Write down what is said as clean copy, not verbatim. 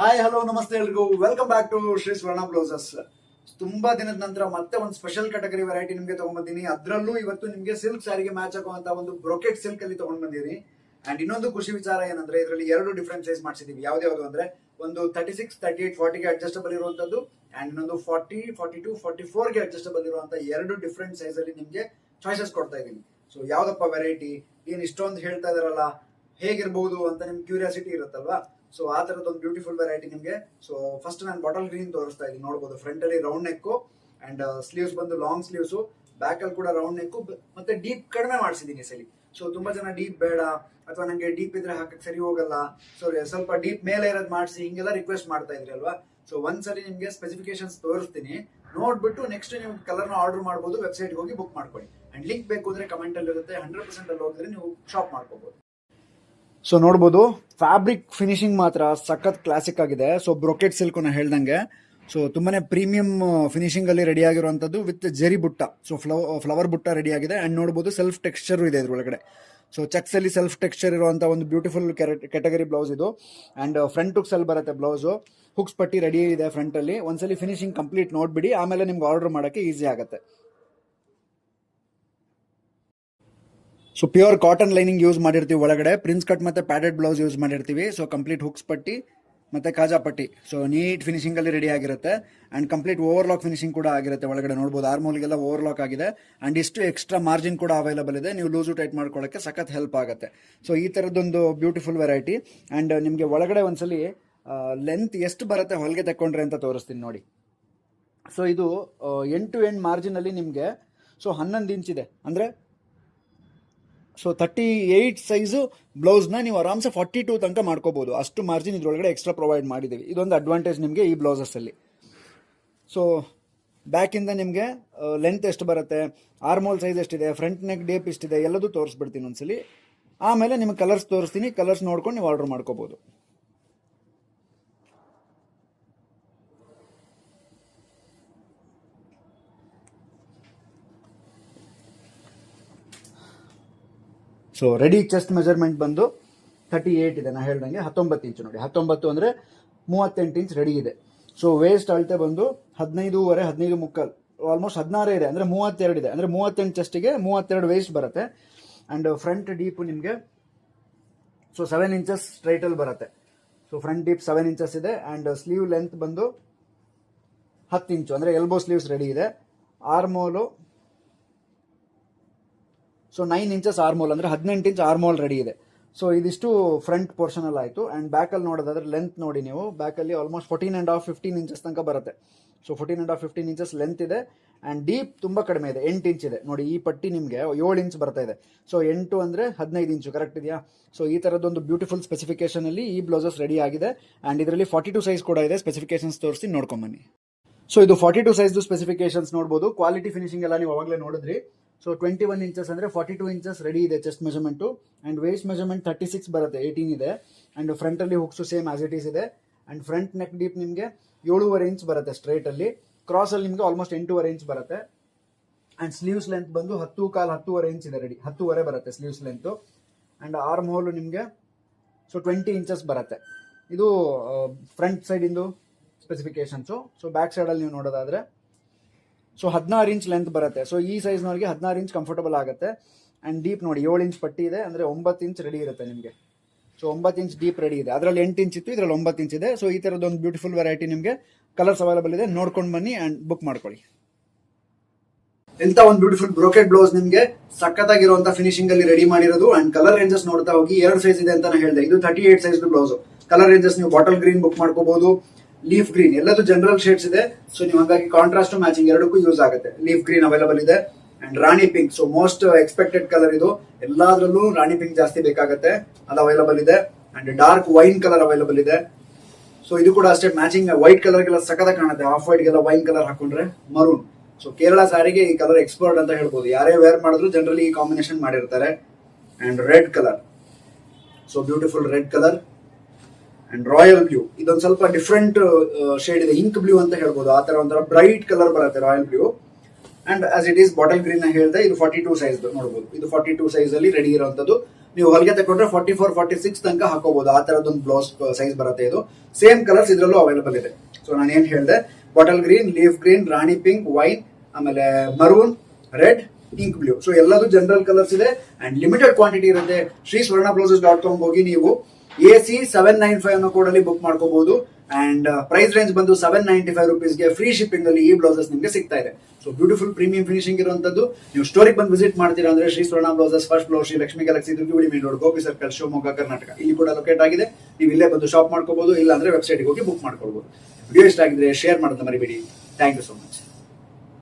Hi hello ನಮಸ್ತೆ ಎಲ್ರಿಗೂ welcome back to Shri Swarna blouses. ತುಂಬಾ ದಿನದ ನಂತರ ಮತ್ತೆ ಒಂದು ಸ್ಪೆಷಲ್ ಕ್ಯಾಟಗರಿ ವೆರೈಟಿ ನಿಮ್ಗೆ ತಗೊಂಡ್ಬಂದಿನಿ. ಅದರಲ್ಲೂ ಇವತ್ತು ನಿಮ್ಗೆ ಸಿಲ್ಕ್ ಸ್ಯಾರಿಗೆ ಮ್ಯಾಚ್ ಆಗುವಂತ ಒಂದು ಬ್ರೊಕೆಟ್ ಸಿಲ್ಕ್ ಅಲ್ಲಿ ತಗೊಂಡ್ ಬಂದಿರಿ. ಅಂಡ್ ಇನ್ನೊಂದು ಖುಷಿ ವಿಚಾರ ಏನಂದ್ರೆ ಇದರಲ್ಲಿ ಎರಡು ಡಿಫ್ರೆಂಟ್ ಸೈಜ್ ಮಾಡಿಸಿದೀವಿ. ಯಾವ್ದು ಅಂದ್ರೆ ಒಂದು 36, 38, 40ಗೆ ಅಡ್ಜಸ್ಟಬಲ್ ಇರುವಂತದ್ದು ಅಂಡ್ ಇನ್ನೊಂದು 40, 42, 44ಗೆ ಅಡ್ಜಸ್ಟಬಲ್ ಇರುವಂತ ಎರಡು ಡಿಫ್ರೆಂಟ್ ಸೈಜ್ ಅಲ್ಲಿ ನಿಮ್ಗೆ ಚಾಯ್ಸಸ್ ಕೊಡ್ತಾ ಇದೀನಿ. ಸೊ ಯಾವ್ದಪ್ಪ ವೆರೈಟಿ, ಏನ್ ಇಷ್ಟೊಂದು ಹೇಳ್ತಾ ಇದಾರಲ್ಲ, ಹೇಗಿರ್ಬಹುದು ಅಂತ ನಿಮ್ಗೆ ಕ್ಯೂರಿಯಾಸಿಟಿ ಇರುತ್ತಲ್ವಾ. ಸೊ ಆ ತರದ ಒಂದು ಬ್ಯೂಟಿಫುಲ್ ವೆರೈಟಿ ನಿಮ್ಗೆ. ಸೊ ಫಸ್ಟ್ ನಾನು ಬಾಟಲ್ ಗ್ರೀನ್ ತೋರಿಸ್ತಾ ಇದ್ದೀನಿ. ನೋಡಬಹುದು ಫ್ರಂಟ್ ಅಲ್ಲಿ ರೌಂಡ್ ನೆಕ್ ಅಂಡ್ ಸ್ಲೀವ್ಸ್ ಬಂದು ಲಾಂಗ್ ಸ್ಲೀವ್ಸ್, ಬ್ಯಾಕ್ ಅಲ್ಲಿ ಕೂಡ ರೌಂಡ್ ನೆಕ್ ಮತ್ತೆ ಡೀಪ್ ಕಡಿಮೆ ಮಾಡಿಸಿದೀನಿ ಸರಿ. ಸೊ ತುಂಬಾ ಜನ ಡೀಪ್ ಬೇಡ ಅಥವಾ ನಂಗೆ ಡೀಪ್ ಇದ್ರೆ ಹಾಕಕ್ ಸರಿ ಹೋಗಲ್ಲ, ಸೊ ಸ್ವಲ್ಪ ಡೀಪ್ ಮೇಲೆ ಇರೋದು ಮಾಡಿಸಿ ಹಿಂಗೆಲ್ಲ ರಿಕ್ವೆಸ್ಟ್ ಮಾಡ್ತಾ ಇದ್ರಿ ಅಲ್ವಾ. ಸೊ ಒಂದ್ಸರಿ ನಿಮ್ಗೆ ಸ್ಪೆಸಿಫಿಕೇಶನ್ಸ್ ತೋರಿಸ್ತೀನಿ, ನೋಡ್ಬಿಟ್ಟು ನೆಕ್ಸ್ಟ್ ನೀವು ಕಲರ್ ನ ಆರ್ಡರ್ ಮಾಡಬಹುದು, ವೆಬ್ಸೈಟ್ ಹೋಗಿ ಬುಕ್ ಮಾಡ್ಕೊಳ್ಳಿ. ಅಂಡ್ ಲಿಂಕ್ ಬೇಕು ಅಂದ್ರೆ ಕಮೆಂಟ್ ಅಲ್ಲಿ ಇರುತ್ತೆ, 100% ಅಲ್ಲಿ ಹೋಗಿದ್ರೆ ನೀವು ಶಾಪ್ ಮಾಡ್ಕೋಬಹುದು. ಸೊ ನೋಡ್ಬೋದು ಫ್ಯಾಬ್ರಿಕ್ ಫಿನಿಶಿಂಗ್ ಮಾತ್ರ ಸಖತ್ ಕ್ಲಾಸಿಕ್ ಆಗಿದೆ. ಸೊ ಬ್ರೊಕೆಟ್ ಸಿಲ್ಕ್ ನ ಹೇಳ್ದಂಗೆ ಸೊ ತುಂಬಾನೇ ಪ್ರೀಮಿಯಂ ಫಿನಿಶಿಂಗ್ ಅಲ್ಲಿ ರೆಡಿ ಆಗಿರುವಂತದ್ದು ವಿತ್ ಜೆರಿ ಬುಟ್ಟ. ಸೊ ಫ್ಲವರ್ ಬುಟ್ಟ ರೆಡಿ ಆಗಿದೆ ಅಂಡ್ ನೋಡಬಹುದು ಸೆಲ್ಫ್ ಟೆಕ್ಸ್ಚರ್ ಇದೆ ಇದ್ರೊಳಗಡೆ. ಸೊ ಚೆಕ್ಸ್ ಅಲ್ಲಿ ಸೆಲ್ಫ್ ಟೆಕ್ಸ್ಚರ್ ಇರುವಂತ ಒಂದು ಬ್ಯೂಟಿಫುಲ್ ಕ್ಯಾಟಗರಿ ಬ್ಲೌಸ್ ಇದು. ಅಂಡ್ ಫ್ರಂಟ್ ಹುಕ್ಸ್ ಅಲ್ಲಿ ಬರುತ್ತೆ ಬ್ಲೌಸ್, ಹುಕ್ಸ್ ಪಟ್ಟಿ ರೆಡಿ ಇದೆ ಫ್ರಂಟ್ ಅಲ್ಲಿ. ಒಂದ್ಸಲಿ ಫಿನಿಶಿಂಗ್ ಕಂಪ್ಲೀಟ್ ನೋಡ್ಬಿಡಿ, ಆಮೇಲೆ ನಿಮ್ಗೆ ಆರ್ಡರ್ ಮಾಡಕ್ಕೆ ಈಸಿ ಆಗುತ್ತೆ. So pure cotton lining use ಮಾಡಿರ್ತೀವಿ ಒಳಗಡೆ, ಪ್ರಿನ್ಸ್ ಕಟ್ ಮತ್ತೆ ಪ್ಯಾಡೆಡ್ ಬ್ಲೌಸ್ ಯೂಸ್ ಮಾಡಿರ್ತೀವಿ. ಸೊ ಕಂಪ್ಲೀಟ್ ಹುಕ್ಸ್ ಪಟ್ಟಿ ಮತ್ತೆ ಕಾಜಾ ಪಟ್ಟಿ, ಸೊ ನೀಟ್ ಫಿನಿಶಿಂಗ್ ಅಲ್ಲಿ ರೆಡಿ ಆಗಿರುತ್ತೆ ಅಂಡ್ ಕಂಪ್ಲೀಟ್ ಓವರ್ಲಾಕ್ ಫಿನಿಶಿಂಗ್ ಕೂಡ ಆಗಿರುತ್ತೆ ಒಳಗಡೆ. ನೋಡಬಹುದು ಆರ್ಮೋಲ್ಗೆಲ್ಲ ಓವರ್ಲಾಕ್ ಆಗಿದೆ ಅಂಡ್ ಇಷ್ಟು ಎಕ್ಸ್ಟ್ರಾ ಮಾರ್ಜಿನ್ ಕೂಡ ಅವೈಲಬಲ್ ಇದೆ, ನೀವು ಲೂಸು ಟೈಟ್ ಮಾಡ್ಕೊಳ್ಳೋಕೆ ಸಖತ್ ಹೆಲ್ಪ್ ಆಗುತ್ತೆ. ಸೊ ಈ ತರದೊಂದು ಬ್ಯೂಟಿಫುಲ್ ವೆರೈಟಿ. ಅಂಡ್ ನಿಮಗೆ ಒಳಗಡೆ ಒಂದ್ಸಲಿ ಲೆಂತ್ ಎಷ್ಟು ಬರುತ್ತೆ ಹೊಲಿಗೆ ತಕೊಂಡ್ರೆ ಅಂತ ತೋರಿಸ್ತೀನಿ ನೋಡಿ. ಸೊ ಇದು ಎಂಡ್ ಟು ಎಂಡ್ ಮಾರ್ಜಿನ್ ಅಲ್ಲಿ ನಿಮಗೆ ಸೊ 11 ಇಂಚ್ ಇದೆ, ಅಂದ್ರೆ ಸೊ 38 ಸೈಜು ಬ್ಲೌಸ್ನ ನೀವು ಆರಾಮ್ಸೆ 42 ತನಕ ಮಾಡ್ಕೋಬಹುದು. ಅಷ್ಟು ಮಾರ್ಜಿನ್ ಇದ್ರೊಳಗಡೆ ಎಕ್ಸ್ಟ್ರಾ ಪ್ರೊವೈಡ್ ಮಾಡಿದ್ದೀವಿ. ಇದೊಂದು ಅಡ್ವಾಂಟೇಜ್ ನಿಮಗೆ ಈ ಬ್ಲೌಸಸ್ಸಲ್ಲಿ. ಸೊ ಬ್ಯಾಕಿಂದ ನಿಮಗೆ ಲೆಂತ್ ಎಷ್ಟು ಬರುತ್ತೆ, ಆರ್ಮೋಲ್ ಸೈಜ್ ಎಷ್ಟಿದೆ, ಫ್ರಂಟ್ ನೆಕ್ ಡೇಪ್ ಎಷ್ಟಿದೆ ಎಲ್ಲದೂ ತೋರಿಸ್ಬಿಡ್ತೀನಿ ಒಂದ್ಸಲಿ. ಆಮೇಲೆ ನಿಮಗೆ ಕಲರ್ಸ್ ತೋರಿಸ್ತೀನಿ, ಕಲರ್ಸ್ ನೋಡ್ಕೊಂಡು ನೀವು ಆರ್ಡರ್ ಮಾಡ್ಕೋಬಹುದು. ಸೊ ರೆಡಿ ಚೆಸ್ಟ್ ಮೆಜರ್ಮೆಂಟ್ ಬಂದು 38 ಇದೆ, ನಾ ಹೇಳ್ದಂಗೆ 19 ಇಂಚು ನೋಡಿ. 19 ಅಂದರೆ 38 ಇಂಚ್ ರೆಡಿ ಇದೆ. ಸೊ ವೇಸ್ಟ್ ಅಳತೆ ಬಂದು 15.5, 15 ಮುಕ್ಕಾಲ್, ಆಲ್ಮೋಸ್ಟ್ 16 ಇದೆ, ಅಂದರೆ 32 ಇದೆ, ಅಂದರೆ 38 ಚೆಸ್ಟಿಗೆ 32 ವೇಸ್ಟ್ ಬರುತ್ತೆ. ಆ್ಯಂಡ್ ಫ್ರಂಟ್ ಡೀಪು ನಿಮಗೆ ಸೊ 7 ಇಂಚಸ್ ಸ್ಟ್ರೈಟಲ್ಲಿ ಬರುತ್ತೆ. ಸೊ ಫ್ರಂಟ್ ಡೀಪ್ 7 ಇಂಚಸ್ ಇದೆ. ಆ್ಯಂಡ್ ಸ್ಲೀವ್ ಲೆಂತ್ ಬಂದು 10 ಇಂಚು, ಅಂದರೆ ಎಲ್ಬೋ ಸ್ಲೀವ್ಸ್ ರೆಡಿ ಇದೆ. ಆರ್ಮೋಲು ಸೊ 9 ಇಂಚಸ್ ಆರ್ಮೋಲ್, ಅಂದರೆ 18 ಇಂಚ್ ಆರ್ಮೋಲ್ ರೆಡಿ ಇದೆ. ಸೊ ಇದಿಷ್ಟು ಫ್ರಂಟ್ ಪೋರ್ಷನ್ ಅಲ್ಲಿ ಆಯಿತು. ಆ್ಯಂಡ್ ಬ್ಯಾಕಲ್ಲಿ ನೋಡೋದಾದ್ರೆ ಲೆಂತ್ ನೋಡಿ ನೀವು, ಬ್ಯಾಕಲ್ಲಿ ಆಲ್ಮೋಸ್ಟ್ 14.5, 15 ಇಂಚಸ್ ತನಕ ಬರುತ್ತೆ. ಸೊ 14.5, 15 ಇಂಚಸ್ ಲೆಂತ್ ಇದೆ. ಆ್ಯಂಡ್ ಡೀಪ್ ತುಂಬ ಕಡಿಮೆ ಇದೆ, 8 ಇಂಚ್ ಇದೆ ನೋಡಿ. ಈ ಪಟ್ಟಿ ನಿಮಗೆ 7 ಇಂಚ್ ಬರ್ತಾ ಇದೆ. ಸೊ 8 ಅಂದರೆ 15 ಇಂಚು, ಕರೆಕ್ಟ್ ಇದೆಯಾ? ಸೊ ಈ ಥರದ್ದೊಂದು ಬ್ಯೂಟಿಫುಲ್ ಸ್ಪೆಸಿಫಿಕೇಶನ್ ಅಲ್ಲಿ ಈ ಬ್ಲೌಸಸ್ ರೆಡಿ ಆಗಿದೆ. ಆ್ಯಂಡ್ ಇದರಲ್ಲಿ 42 ಸೈಜ್ ಕೂಡ ಇದೆ. ಸ್ಪೆಸಿಫಿಕೇಶನ್ಸ್ ತೋರಿಸಿ ನೋಡ್ಕೊಂಬನ್ನಿ. ಸೊ ಇದು 42 ಸೈಜ್ದು ಸ್ಪೆಸಿಫಿಕೇಶನ್ಸ್ ನೋಡ್ಬೋದು. ಕ್ವಾಲಿಟಿ ಫಿನಿಶಿಂಗ್ ಎಲ್ಲ ನೀವು ಅವಾಗಲೇ ನೋಡಿದ್ರಿ. ಸೊ 21 ಇಂಚಸ್ ಅಂದರೆ 42 ಇಂಚಸ್ ರೆಡಿ ಇದೆ chest measurement. And waist measurement 36 ಬರುತ್ತೆ, 18 ಇದೆ. ಆ್ಯಂಡ್ ಫ್ರಂಟಲ್ಲಿ hooks same as it is ಇದೆ. ಆ್ಯಂಡ್ ಫ್ರಂಟ್ ನೆಕ್ ಡೀಪ್ ನಿಮಗೆ 7.5 ಇಂಚ್ ಬರುತ್ತೆ ಸ್ಟ್ರೈಟಲ್ಲಿ. ಕ್ರಾಸಲ್ಲಿ ನಿಮಗೆ ಆಲ್ಮೋಸ್ಟ್ 8.5 ಇಂಚ್ ಬರುತ್ತೆ. ಆ್ಯಂಡ್ ಸ್ಲೀವ್ಸ್ ಲೆಂತ್ ಬಂದು 10 ಕಾಲ್ 10.5 ಇಂಚ್ ಇದೆ ರೆಡಿ, 10.5 ಬರುತ್ತೆ ಸ್ಲೀವ್ಸ್ ಲೆಂತು. ಆ್ಯಂಡ್ ಆರ್ಮ್ ಹೋಲು ನಿಮಗೆ ಸೊ 20 ಇಂಚಸ್ ಬರುತ್ತೆ. ಇದು ಫ್ರಂಟ್ ಸೈಡಿಂದು ಸ್ಪೆಸಿಫಿಕೇಶನ್ಸು. ಸೊ ಬ್ಯಾಕ್ ಸೈಡಲ್ಲಿ ನೀವು ನೋಡೋದಾದರೆ ಸೊ 16 ಇಂಚ್ ಲೆಂತ್ ಬರುತ್ತೆ. ಸೊ ಈ ಸೈಜ್ನವ್ರಿಗೆ 16 ಇಂಚ್ ಕಂಫರ್ಟಬಲ್ ಆಗುತ್ತೆ. ಆ್ಯಂಡ್ ಡೀಪ್ ನೋಡಿ 7 ಇಂಚ್ ಪಟ್ಟಿ ಇದೆ, ಅಂದರೆ 9 ಇಂಚ್ ರೆಡಿ ಇರುತ್ತೆ ನಿಮಗೆ. ಸೊ 9 ಇಂಚ್ ಡೀಪ್ ರೆಡಿ ಇದೆ. ಅದರಲ್ಲಿ 8 ಇಂಚ್ ಇತ್ತು, ಇದರಲ್ಲಿ 9 ಇಂಚ್ ಇದೆ. ಸೊ ಈ ಥರದ್ದೊಂದು ಬ್ಯೂಟಿಫುಲ್ ವೆರೈಟಿ ನಿಮಗೆ ಕಲರ್ಸ್ ಅವೈಲೇಬಲ್ ಇದೆ, ನೋಡ್ಕೊಂಡು ಬನ್ನಿ ಆ್ಯಂಡ್ ಬುಕ್ ಮಾಡ್ಕೊಳ್ಳಿ. ಎಂತ ಒಂದು ಬ್ಯೂಟಿಫುಲ್ ಬ್ರೋಕೆಟ್ ಬ್ಲೌಸ್ ನಿಮಗೆ ಸಖತ್ತಾಗಿರುವಂತ ಫಿನಿಶಿಂಗ್ ಅಲ್ಲಿ ರೆಡಿ ಮಾಡಿರೋದು. ಅಂಡ್ ಕಲರ್ ರೇಂಜಸ್ ನೋಡ್ತಾ ಹೋಗಿ, 2 ಸೈಜ್ ಇದೆ ಅಂತ ಹೇಳಿದೆ. ಇದು 38 ಸೈಜ್ ಬ್ಲೌಸ್. ಕಲರ್ ರೇಂಜಸ್ ನೀವು ಬಾಟಲ್ ಗ್ರೀನ್ ಬುಕ್ ಮಾಡ್ಕೋಬಹುದು, ಲೀಫ್ ಗ್ರೀನ್, ಎಲ್ಲದೂ ಜನರಲ್ ಶೇಡ್ಸ್ ಇದೆ. ಸೊ ನೀವು ಹಾಗಾಗಿ ಕಾಂಟ್ರಾಸ್ಟ್ ಮ್ಯಾಚಿಂಗ್ ಎರಡಕ್ಕೂ ಯೂಸ್ ಆಗುತ್ತೆ. ಲೀಫ್ ಗ್ರೀನ್ ಅವೈಲೇಬಲ್ ಇದೆ. And rani pink, so most expected colour ಇದು. ಎಲ್ಲಾದ್ರಲ್ಲೂ ರಾಣಿ ಪಿಂಕ್ ಜಾಸ್ತಿ ಬೇಕಾಗುತ್ತೆ, ಅದು ಅವೈಲೇಬಲ್ ಇದೆ. And dark wine colour available ಇದೆ. ಸೊ ಇದು ಕೂಡ ಅಷ್ಟೇ ಮ್ಯಾಚಿಂಗ್. ವೈಟ್ ಕಲರ್ಗೆಲ್ಲ ಸಖತ್ತಾಗಿ ಕಾಣುತ್ತೆ, ಆಫ್ ವೈಟ್ಗೆಲ್ಲ ವೈನ್ ಕಲರ್ ಹಾಕೊಂಡ್ರೆ ಮರೂನ್. ಸೊ ಕೇರಳ ಸ್ಯಾರಿಗೆ ಈ ಕಲರ್ ಎಕ್ಸ್ಪರ್ಟ್ ಅಂತ ಹೇಳ್ಬೋದು. ಯಾರೇ ವೇರ್ ಮಾಡಿದ್ರು ಜನರಲಿ ಈ ಕಾಂಬಿನೇಷನ್ ಮಾಡಿರ್ತಾರೆ. And red colour, so beautiful red colour. And royal blue, ಇದೊಂದು ಸ್ವಲ್ಪ ಡಿಫ್ರೆಂಟ್ ಶೇಡ್ ಇದೆ, ಇಂಕ್ ಬ್ಲೂ ಅಂತ ಹೇಳ್ಬೋದು. ಆ ತರ ಒಂಥರ ಬ್ರೈಟ್ ಕಲರ್ ಬರುತ್ತೆ royal blue. And as it is bottle green ಹೇಳಿದೆ, ಇದು 42 ಸೈಜ್ ನೋಡಬಹುದು. ಇದು 42 ಸೈಜ್ ಅಲ್ಲಿ ರೆಡಿ ಇರುವಂತದ್ದು ನೀವು ಹೊಲಿಗೆ ತಗೊಂಡ್ರೆ 44, 46 ತನಕ ಹಾಕೋಬಹುದು. ಆ ತರದೊಂದು ಬ್ಲೌಸ್ ಸೈಜ್ ಬರುತ್ತೆ ಇದು. ಸೇಮ್ ಕಲರ್ಸ್ ಇದ್ರಲ್ಲೂ ಅವೈಲೇಬಲ್ ಇದೆ. ಸೊ ನಾನು ಏನ್ ಹೇಳಿದೆ, bottle green, leaf green, rani pink, wine, ಆಮೇಲೆ maroon, red, ink blue. So ಎಲ್ಲದೂ ಜನರಲ್ ಕಲರ್ಸ್ ಇದೆ ಅಂಡ್ ಲಿಮಿಟೆಡ್ ಕ್ವಾಂಟಿಟಿ ಇರುತ್ತೆ. ಶ್ರೀ ಸ್ವರ್ಣ ಬ್ಲೌಸಸ್.com ಹೋಗಿ ನೀವು AC 795 ಅನ್ನೋ ಕೋಡ್ ಅಲ್ಲಿ ಬುಕ್ ಮಾಡ್ಕೋಬಹುದು. ಅಂಡ್ ಪ್ರೈಸ್ ರೇಂಜ್ ಬಂದು 795 rupeesಗೆ ಫ್ರೀ ಶಿಪ್ಪಿಂಗ್ ಅಲ್ಲಿ ಈ ಬ್ಲೌಸಸ್ ನಿಮಗೆ ಸಿಗ್ತಾ ಇದೆ. ಸೊ ಬ್ಯೂಟಿಫುಲ್ ಪ್ರೀಮಿಯಂ ಫಿನಿಶಿಂಗ್ ಇರುವಂತದ್ದು. ನೀವು ಸ್ಟೋರಿಗೆ ಬಂದು ವಿಸಿಟ್ ಮಾಡ್ತೀರಾ ಅಂದ್ರೆ Shri Swarna blouses, first floor, Shri Lakshmi galaxy, Durgigudi main road, Gopi circle, Shivamogga, Karnataka. ಇಲ್ಲಿ ಕೂಡ ಲೊಕೇಟ್ ಆಗಿದೆ. ನೀವು ಇಲ್ಲೇ ಬಂದು ಶಾಪ್ ಮಾಡ್ಕೋಬಹುದು, ಇಲ್ಲ ಅಂದ್ರೆ ವೆಬ್ಸೈಟ್ ಹೋಗಿ ಬುಕ್ ಮಾಡ್ಕೋಬಹುದು. ವಿಡಿಯೋ ಇಷ್ಟ ಆಗಿದ್ರೆ ಶೇರ್ ಮಾಡೋದನ್ನ ಮರಿಬೇಡಿ. Thank you so much.